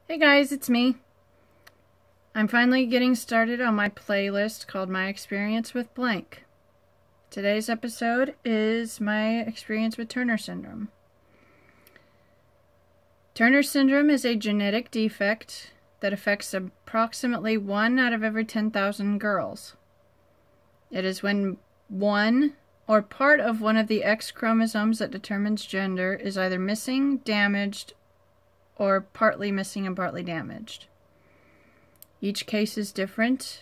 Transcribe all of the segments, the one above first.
Hey guys, it's me. I'm finally getting started on my playlist called My Experience with Blank. Today's episode is my experience with Turner syndrome. Turner syndrome is a genetic defect that affects approximately 1 out of every 10,000 girls. It is when one or part of one of the X chromosomes that determines gender is either missing, damaged, or partly missing and partly damaged. Each case is different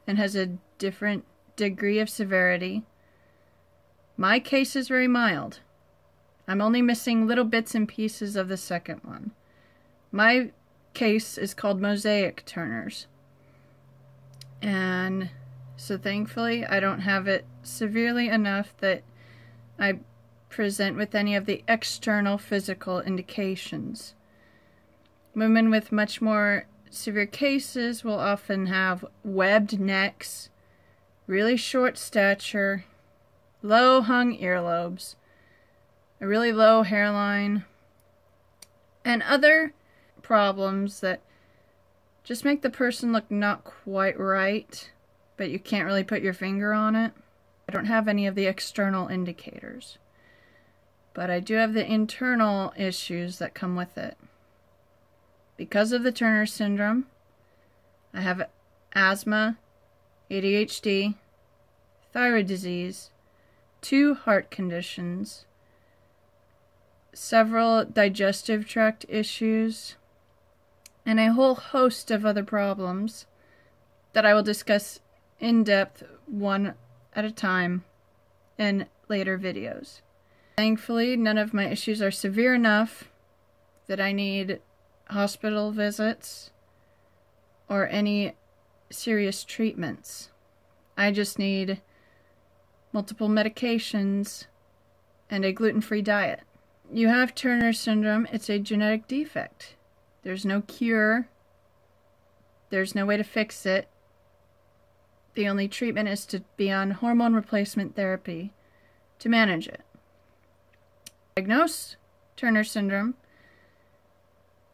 and has a different degree of severity. My case is very mild. I'm only missing little bits and pieces of the second one. My case is called mosaic Turner's. And so thankfully I don't have it severely enough that I present with any of the external physical indications. Women with much more severe cases will often have webbed necks, really short stature, low hung earlobes, a really low hairline, and other problems that just make the person look not quite right, but you can't really put your finger on it. I don't have any of the external indicators, but I do have the internal issues that come with it. Because of the Turner syndrome, I have asthma, ADHD, thyroid disease, 2 heart conditions, several digestive tract issues, and a whole host of other problems that I will discuss in depth one at a time in later videos. Thankfully, none of my issues are severe enough that I need hospital visits or any serious treatments. I just need multiple medications and a gluten-free diet. You have Turner syndrome. It's a genetic defect. There's no cure. There's no way to fix it. The only treatment is to be on hormone replacement therapy to manage it. To diagnose Turner syndrome,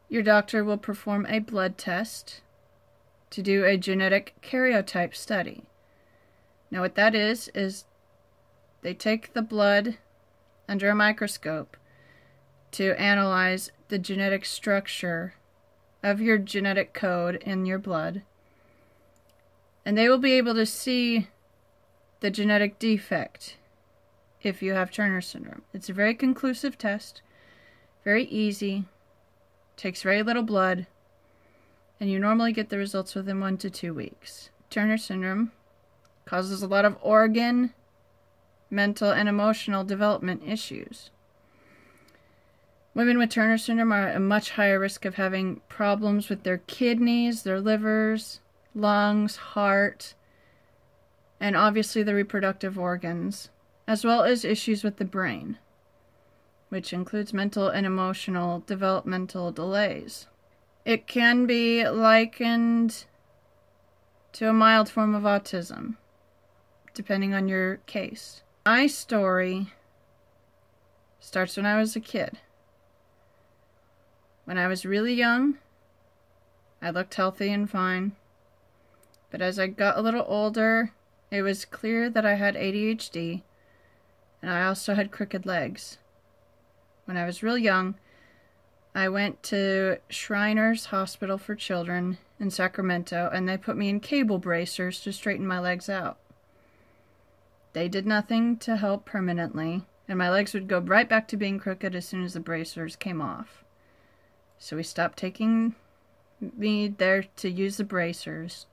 your doctor will perform a blood test to do a genetic karyotype study. Now what that is they take the blood under a microscope to analyze the genetic structure of your genetic code in your blood, and they will be able to see the genetic defect if you have Turner syndrome. It's a very conclusive test, very easy, takes very little blood, and you normally get the results within 1 to 2 weeks. Turner syndrome causes a lot of organ, mental, and emotional development issues. Women with Turner syndrome are at a much higher risk of having problems with their kidneys, their livers, lungs, heart, and obviously the reproductive organs, as well as issues with the brain, which includes mental and emotional developmental delays. It can be likened to a mild form of autism, depending on your case. My story starts when I was a kid. When I was really young, I looked healthy and fine, but as I got a little older, it was clear that I had ADHD, and I also had crooked legs. When I was real young, I went to Shriners Hospital for Children in Sacramento, and they put me in cable bracers to straighten my legs out. They did nothing to help permanently, and my legs would go right back to being crooked as soon as the bracers came off. So we stopped taking me there to use the bracers.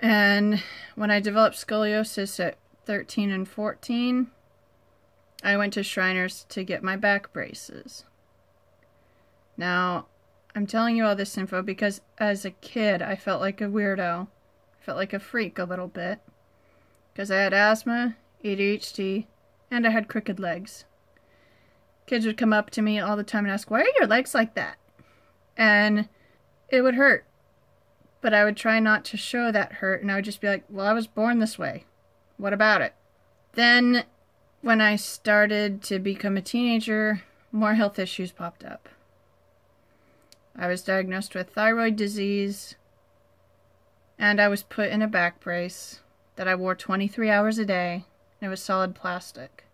And when I developed scoliosis at 13 and 14, I went to Shriners to get my back braces. Now, I'm telling you all this info because as a kid, I felt like a weirdo. I felt like a freak a little bit. Because I had asthma, ADHD, and I had crooked legs. Kids would come up to me all the time and ask, "Why are your legs like that?" And it would hurt. But I would try not to show that hurt, and I would just be like, "Well, I was born this way. What about it?" Then, when I started to become a teenager, more health issues popped up. I was diagnosed with thyroid disease, and I was put in a back brace that I wore 23 hours a day, and it was solid plastic.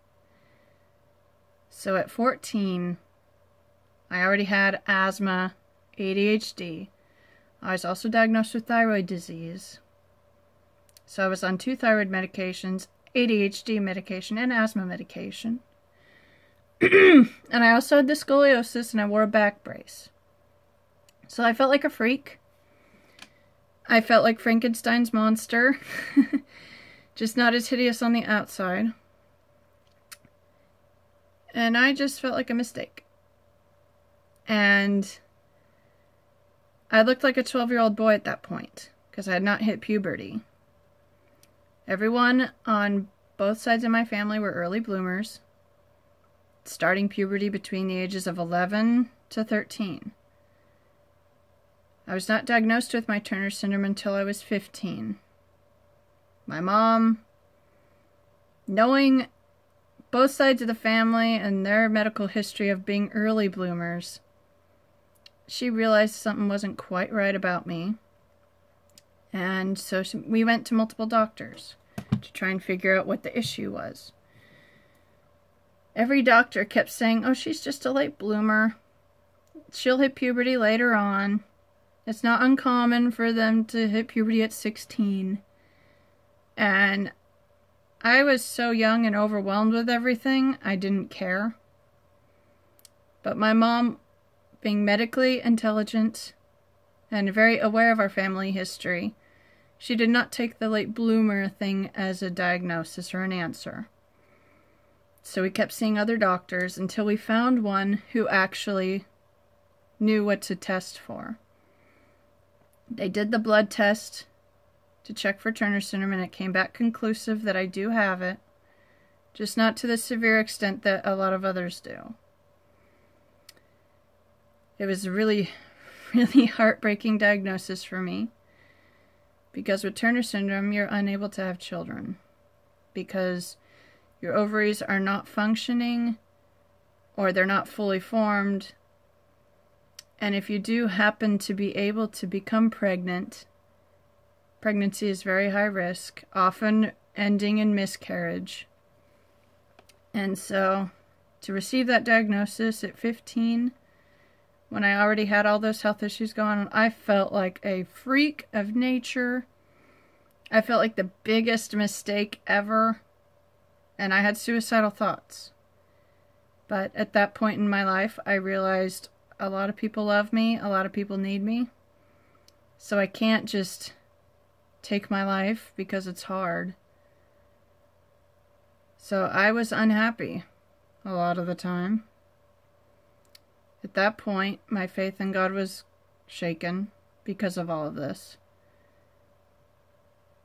So at 14, I already had asthma, ADHD. I was also diagnosed with thyroid disease. So I was on 2 thyroid medications, ADHD medication, and asthma medication. And I also had the scoliosis, and I wore a back brace. So I felt like a freak. I felt like Frankenstein's monster. Just not as hideous on the outside. And I just felt like a mistake. And I looked like a 12-year-old boy at that point, because I had not hit puberty. Everyone on both sides of my family were early bloomers, starting puberty between the ages of 11 to 13. I was not diagnosed with my Turner syndrome until I was 15. My mom, knowing both sides of the family and their medical history of being early bloomers, she realized something wasn't quite right about me. And so we went to multiple doctors to try and figure out what the issue was. Every doctor kept saying, oh, she's just a late bloomer. She'll hit puberty later on. It's not uncommon for them to hit puberty at 16. And I was so young and overwhelmed with everything, I didn't care. But my mom, being medically intelligent and very aware of our family history, she did not take the late bloomer thing as a diagnosis or an answer. So we kept seeing other doctors until we found one who actually knew what to test for. They did the blood test to check for Turner syndrome, and it came back conclusive that I do have it, just not to the severe extent that a lot of others do. It was a really, really heartbreaking diagnosis for me, because with Turner syndrome, you're unable to have children, because your ovaries are not functioning, or they're not fully formed. And if you do happen to be able to become pregnant, pregnancy is very high risk, often ending in miscarriage. And so, to receive that diagnosis at 15, when I already had all those health issues going on, I felt like a freak of nature. I felt like the biggest mistake ever. And I had suicidal thoughts. But at that point in my life, I realized a lot of people love me, a lot of people need me. So I can't just take my life because it's hard. So I was unhappy a lot of the time. At that point, my faith in God was shaken because of all of this.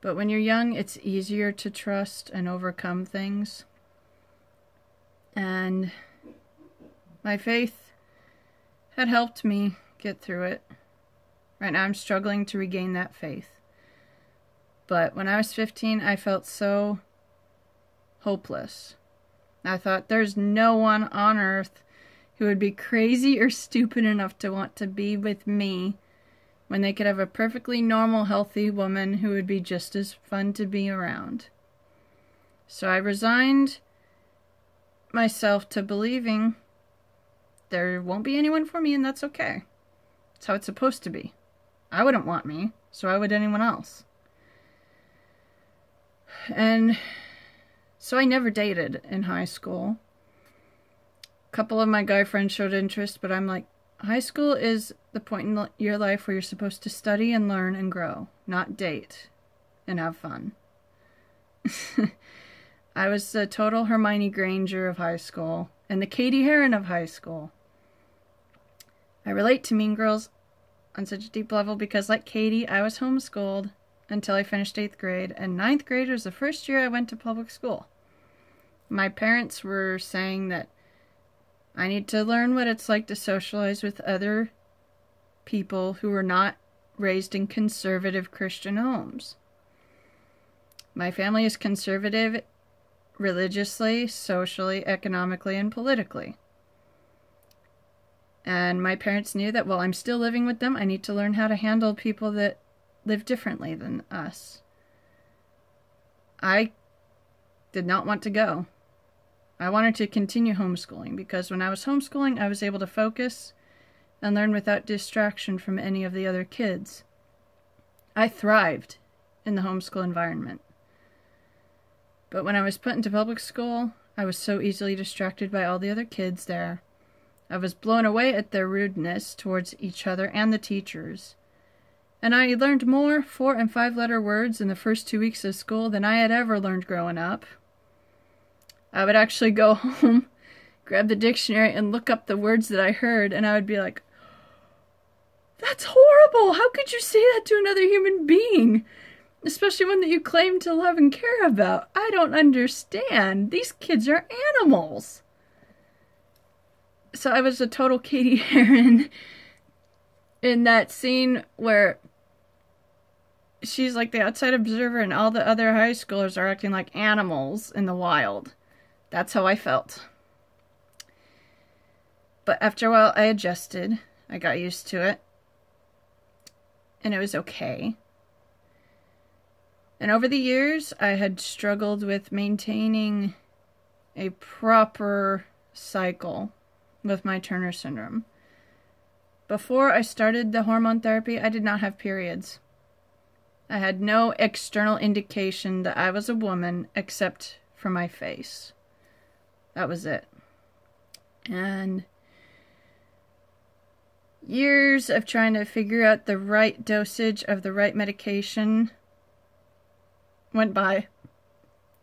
But when you're young, it's easier to trust and overcome things. And my faith had helped me get through it. Right now I'm struggling to regain that faith. But when I was 15, I felt so hopeless. I thought, there's no one on earth who would be crazy or stupid enough to want to be with me when they could have a perfectly normal, healthy woman who would be just as fun to be around. So I resigned myself to believing there won't be anyone for me, and that's okay. It's how it's supposed to be. I wouldn't want me, so why would anyone else? And so I never dated in high school. A couple of my guy friends showed interest, but I'm like, high school is the point in your life where you're supposed to study and learn and grow, not date and have fun. I was the total Hermione Granger of high school and the Katie Heron of high school. I relate to Mean Girls on such a deep level because, like Katie, I was homeschooled until I finished 8th grade, and 9th grade was the first year I went to public school. My parents were saying that I need to learn what it's like to socialize with other people who were not raised in conservative Christian homes. My family is conservative religiously, socially, economically, and politically. And my parents knew that while I'm still living with them, I need to learn how to handle people that live differently than us. I did not want to go. I wanted to continue homeschooling because when I was homeschooling, I was able to focus and learn without distraction from any of the other kids. I thrived in the homeschool environment. But when I was put into public school, I was so easily distracted by all the other kids there. I was blown away at their rudeness towards each other and the teachers. And I learned more 4- and 5-letter words in the first 2 weeks of school than I had ever learned growing up. I would actually go home, grab the dictionary, and look up the words that I heard, and I would be like, "That's horrible! How could you say that to another human being? Especially one that you claim to love and care about. I don't understand. These kids are animals." So I was a total Katie Heron in that scene where she's like the outside observer and all the other high schoolers are acting like animals in the wild. That's how I felt. But after a while, I adjusted. I got used to it. And it was okay. And over the years, I had struggled with maintaining a proper cycle with my Turner syndrome. Before I started the hormone therapy, I did not have periods. I had no external indication that I was a woman except for my face. That was it. And years of trying to figure out the right dosage of the right medication went by,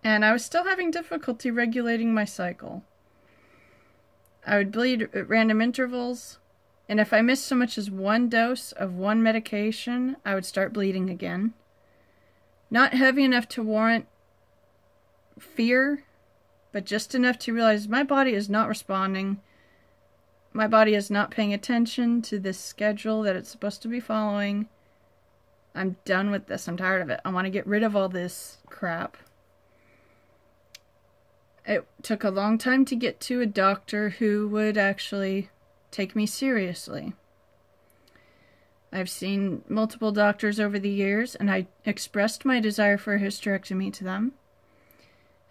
and I was still having difficulty regulating my cycle. I would bleed at random intervals, and if I missed so much as one dose of one medication, I would start bleeding again. Not heavy enough to warrant fear, but just enough to realize my body is not responding. My body is not paying attention to this schedule that it's supposed to be following. I'm done with this. I'm tired of it. I want to get rid of all this crap. It took a long time to get to a doctor who would actually take me seriously. I've seen multiple doctors over the years, and I expressed my desire for a hysterectomy to them.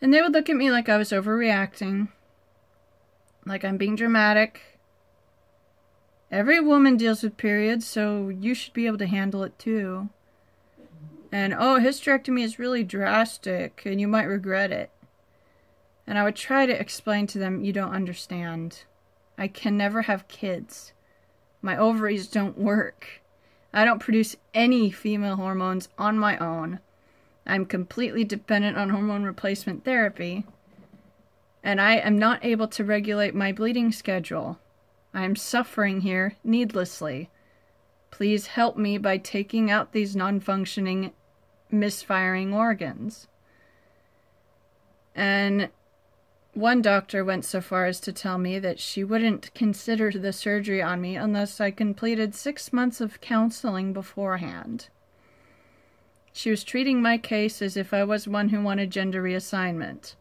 And they would look at me like I was overreacting, like I'm being dramatic. Every woman deals with periods, so you should be able to handle it too. And, oh, hysterectomy is really drastic, and you might regret it. And I would try to explain to them, you don't understand. I can never have kids. My ovaries don't work. I don't produce any female hormones on my own. I'm completely dependent on hormone replacement therapy. And I am not able to regulate my bleeding schedule. I am suffering here needlessly. Please help me by taking out these non-functioning, misfiring organs. And one doctor went so far as to tell me that she wouldn't consider the surgery on me unless I completed 6 months of counseling beforehand. She was treating my case as if I was one who wanted gender reassignment,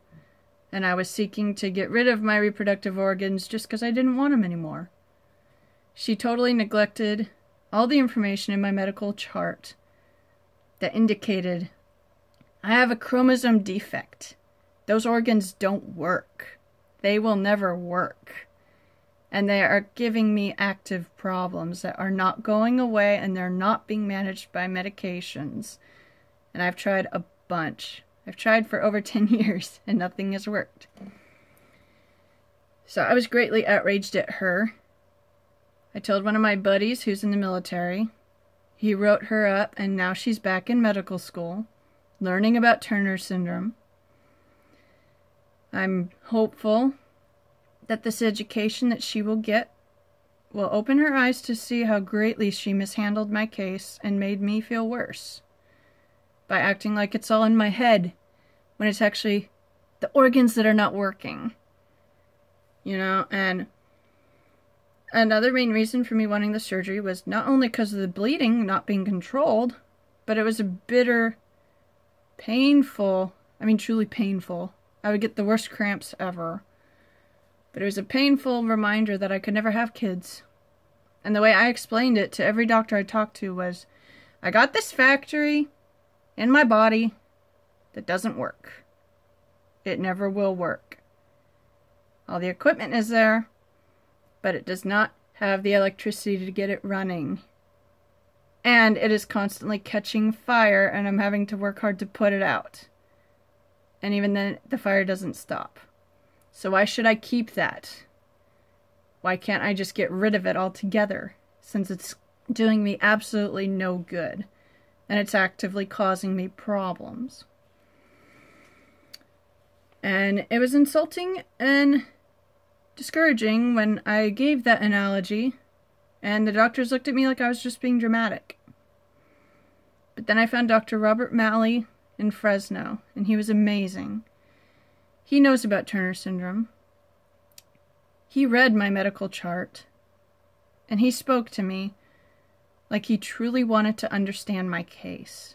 and I was seeking to get rid of my reproductive organs just because I didn't want them anymore. She totally neglected all the information in my medical chart that indicated I have a chromosome defect. Those organs don't work. They will never work. And they are giving me active problems that are not going away, and they're not being managed by medications. And I've tried a bunch. I've tried for over 10 years, and nothing has worked. So I was greatly outraged at her. I told one of my buddies who's in the military. He wrote her up, and now she's back in medical school, learning about Turner syndrome. I'm hopeful that this education that she will get will open her eyes to see how greatly she mishandled my case and made me feel worse by acting like it's all in my head when it's actually the organs that are not working. You know, and another main reason for me wanting the surgery was not only because of the bleeding not being controlled, but it was a bitter, painful, truly painful. I would get the worst cramps ever. But it was a painful reminder that I could never have kids. And the way I explained it to every doctor I talked to was, I got this factory in my body that doesn't work. It never will work. All the equipment is there, but it does not have the electricity to get it running. And it is constantly catching fire, and I'm having to work hard to put it out. And even then, the fire doesn't stop. So why should I keep that? Why can't I just get rid of it altogether, since it's doing me absolutely no good, and it's actively causing me problems? And it was insulting and discouraging when I gave that analogy, and the doctors looked at me like I was just being dramatic. But then I found Dr. Robert Malley in Fresno, and he was amazing. He knows about Turner syndrome. He read my medical chart, and he spoke to me like he truly wanted to understand my case.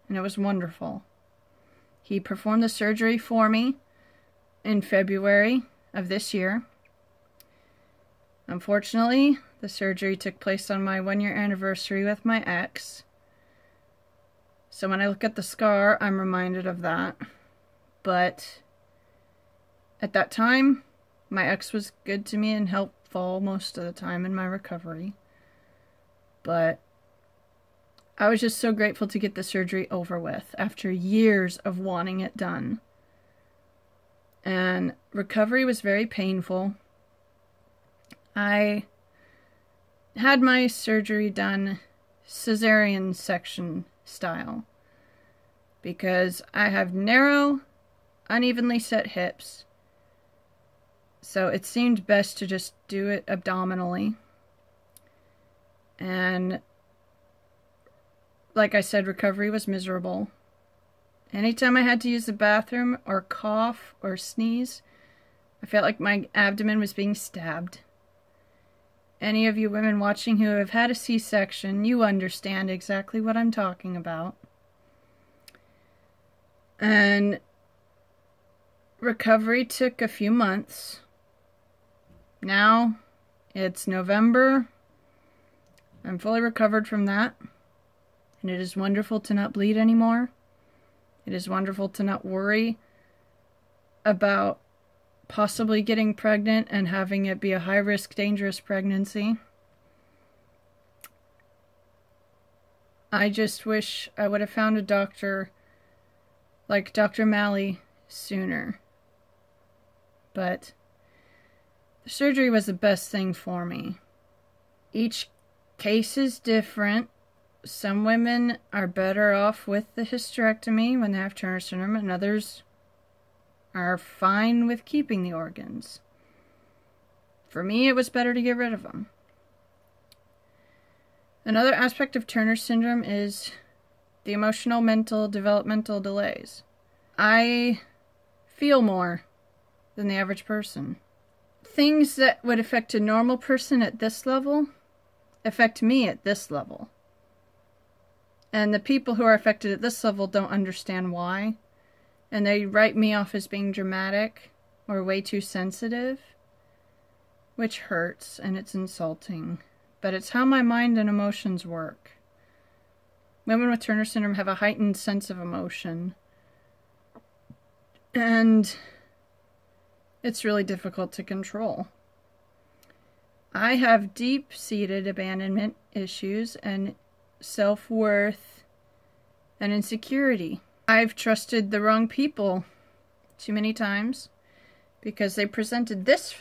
And it was wonderful. He performed the surgery for me in February of this year. Unfortunately, the surgery took place on my 1-year anniversary with my ex. So when I look at the scar, I'm reminded of that. But at that time, my ex was good to me and helpful most of the time in my recovery. But I was just so grateful to get the surgery over with after years of wanting it done. And recovery was very painful. I had my surgery done cesarean section style because I have narrow, unevenly set hips. So it seemed best to just do it abdominally. And like I said, recovery was miserable. Anytime I had to use the bathroom or cough or sneeze, I felt like my abdomen was being stabbed. Any of you women watching who have had a C-section, you understand exactly what I'm talking about. And recovery took a few months. Now it's November. I'm fully recovered from that. And it is wonderful to not bleed anymore. It is wonderful to not worry about possibly getting pregnant and having it be a high-risk, dangerous pregnancy. I just wish I would have found a doctor like Dr. Malley sooner. But the surgery was the best thing for me. Each case is different. Some women are better off with the hysterectomy when they have Turner syndrome, and others are fine with keeping the organs. For me, it was better to get rid of them. Another aspect of Turner syndrome is the emotional, mental, developmental delays. I feel more than the average person. Things that would affect a normal person at this level affect me at this level. And the people who are affected at this level don't understand why. And they write me off as being dramatic or way too sensitive, which hurts and it's insulting. But it's how my mind and emotions work. Women with Turner syndrome have a heightened sense of emotion. And it's really difficult to control. I have deep-seated abandonment issues and self-worth and insecurity. I've trusted the wrong people too many times because they presented this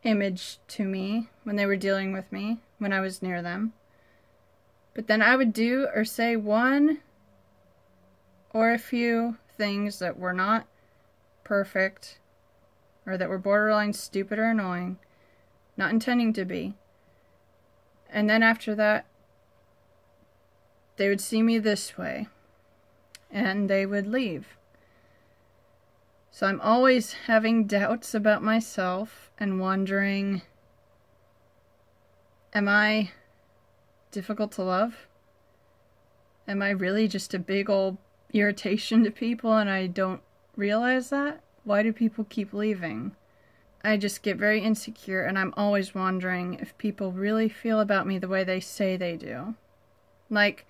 image to me when they were dealing with me, when I was near them. But then I would do or say one or a few things that were not perfect or that were borderline stupid or annoying, not intending to be. And then after that, they would see me this way, and they would leave. So I'm always having doubts about myself and wondering, am I difficult to love? Am I really just a big old irritation to people and I don't realize that? Why do people keep leaving? I just get very insecure, and I'm always wondering if people really feel about me the way they say they do. Like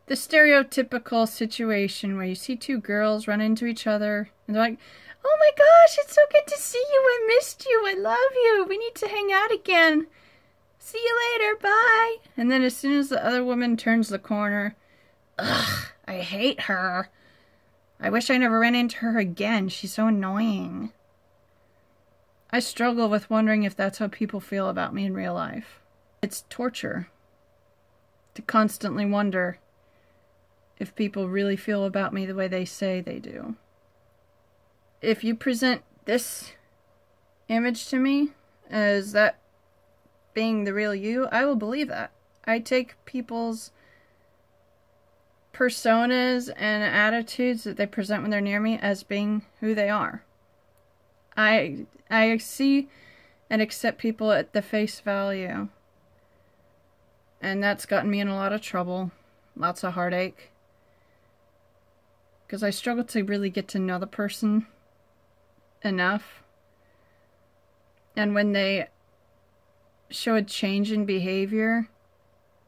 the stereotypical situation where you see two girls run into each other, and they're like, "Oh my gosh, it's so good to see you, I missed you, I love you, we need to hang out again. See you later, bye." And then as soon as the other woman turns the corner, "Ugh, I hate her. I wish I never ran into her again, she's so annoying." I struggle with wondering if that's how people feel about me in real life. It's torture to constantly wonder if people really feel about me the way they say they do. If you present this image to me as that being the real you, I will believe that. I take people's personas and attitudes that they present when they're near me as being who they are. I see and accept people at the face value. And that's gotten me in a lot of trouble, lots of heartache. Because I struggle to really get to know the person enough. And when they show a change in behavior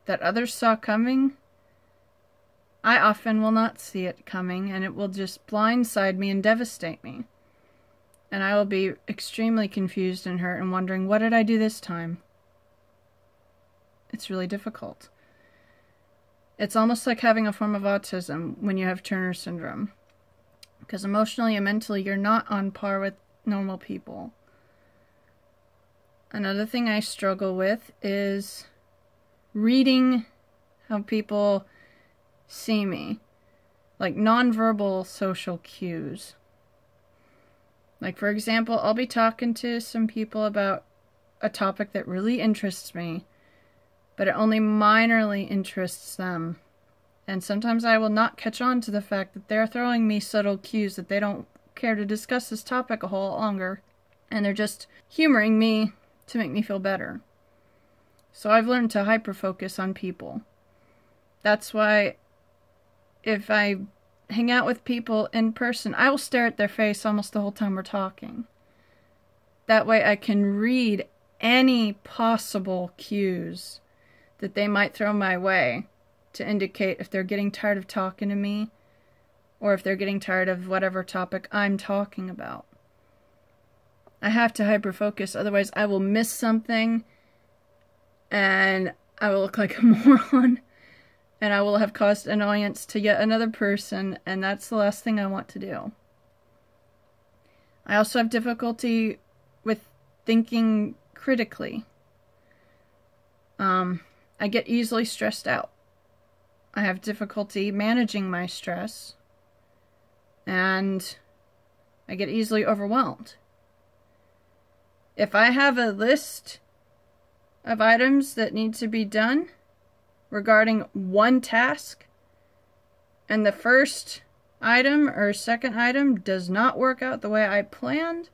that others saw coming, I often will not see it coming, and it will just blindside me and devastate me. And I will be extremely confused and hurt and wondering, what did I do this time? It's really difficult. It's almost like having a form of autism when you have Turner syndrome. Because emotionally and mentally, you're not on par with normal people. Another thing I struggle with is reading how people see me. Like nonverbal social cues. Like, for example, I'll be talking to some people about a topic that really interests me, but it only minorly interests them. And sometimes I will not catch on to the fact that they're throwing me subtle cues that they don't care to discuss this topic a whole lot longer, and they're just humoring me to make me feel better. So I've learned to hyper-focus on people. That's why if I hang out with people in person, I will stare at their face almost the whole time we're talking. That way I can read any possible cues that they might throw my way to indicate if they're getting tired of talking to me or if they're getting tired of whatever topic I'm talking about. I have to hyper-focus, otherwise I will miss something and I will look like a moron. And I will have caused annoyance to yet another person, and that's the last thing I want to do. I also have difficulty with thinking critically. I get easily stressed out. I have difficulty managing my stress, and I get easily overwhelmed. If I have a list of items that need to be done regarding one task, and the first item or second item does not work out the way I planned,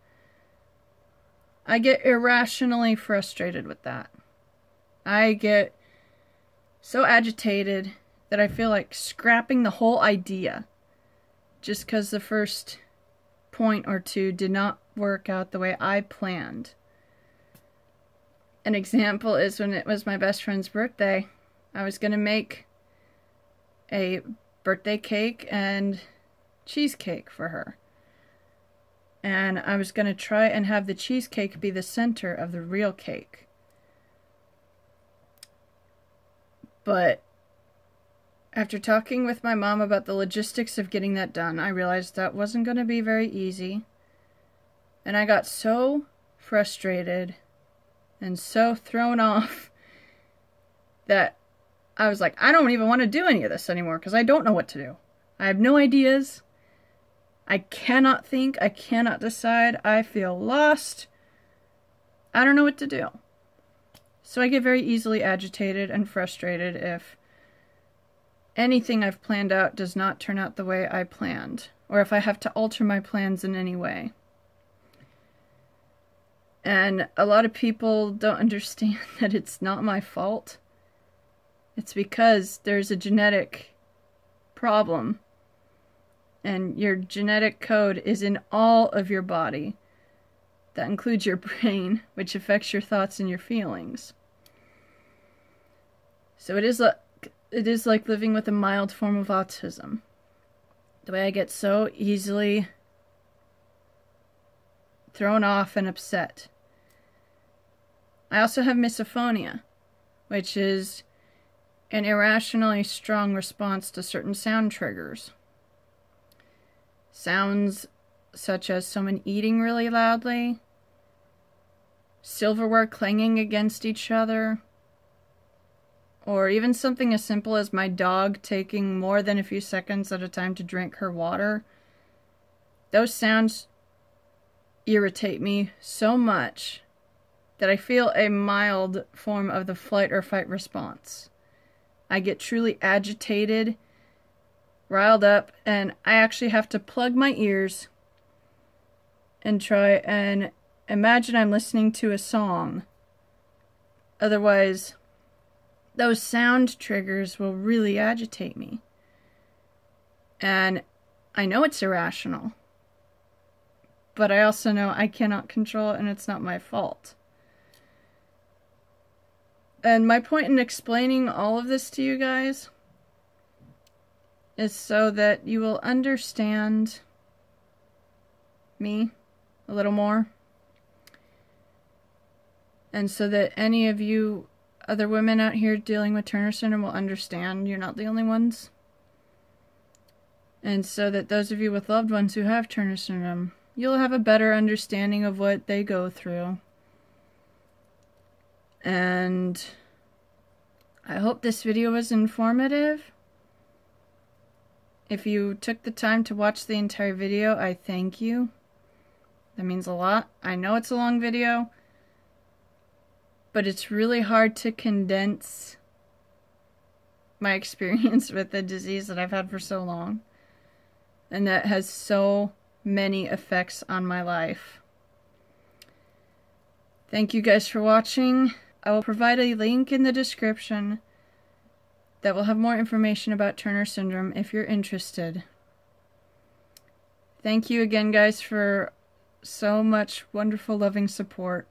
I get irrationally frustrated with that. I get so agitated that I feel like scrapping the whole idea just because the first point or two did not work out the way I planned. An example is when it was my best friend's birthday. I was going to make a birthday cake and cheesecake for her. And I was going to try and have the cheesecake be the center of the real cake. But after talking with my mom about the logistics of getting that done, I realized that wasn't going to be very easy. And I got so frustrated and so thrown off that I was like, I don't even want to do any of this anymore because I don't know what to do. I have no ideas. I cannot think. I cannot decide. I feel lost. I don't know what to do. So I get very easily agitated and frustrated if anything I've planned out does not turn out the way I planned, or if I have to alter my plans in any way. And a lot of people don't understand that it's not my fault. It's because there's a genetic problem. And your genetic code is in all of your body. That includes your brain, which affects your thoughts and your feelings. So it is like living with a mild form of autism. The way I get so easily thrown off and upset. I also have misophonia, which is an irrationally strong response to certain sound triggers. Sounds such as someone eating really loudly, silverware clanging against each other, or even something as simple as my dog taking more than a few seconds at a time to drink her water. Those sounds irritate me so much that I feel a mild form of the flight or fight response. I get truly agitated, riled up, and I actually have to plug my ears and try and imagine I'm listening to a song. Otherwise, those sound triggers will really agitate me. And I know it's irrational, but I also know I cannot control it and it's not my fault. And my point in explaining all of this to you guys is so that you will understand me a little more. And so that any of you other women out here dealing with Turner syndrome will understand you're not the only ones. And so that those of you with loved ones who have Turner syndrome, you'll have a better understanding of what they go through. And I hope this video was informative. If you took the time to watch the entire video, I thank you. That means a lot. I know it's a long video, but it's really hard to condense my experience with the disease that I've had for so long, and that has so many effects on my life. Thank you guys for watching. I will provide a link in the description that will have more information about Turner syndrome if you're interested. Thank you again, guys, for so much wonderful, loving support.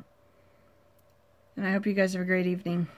And I hope you guys have a great evening.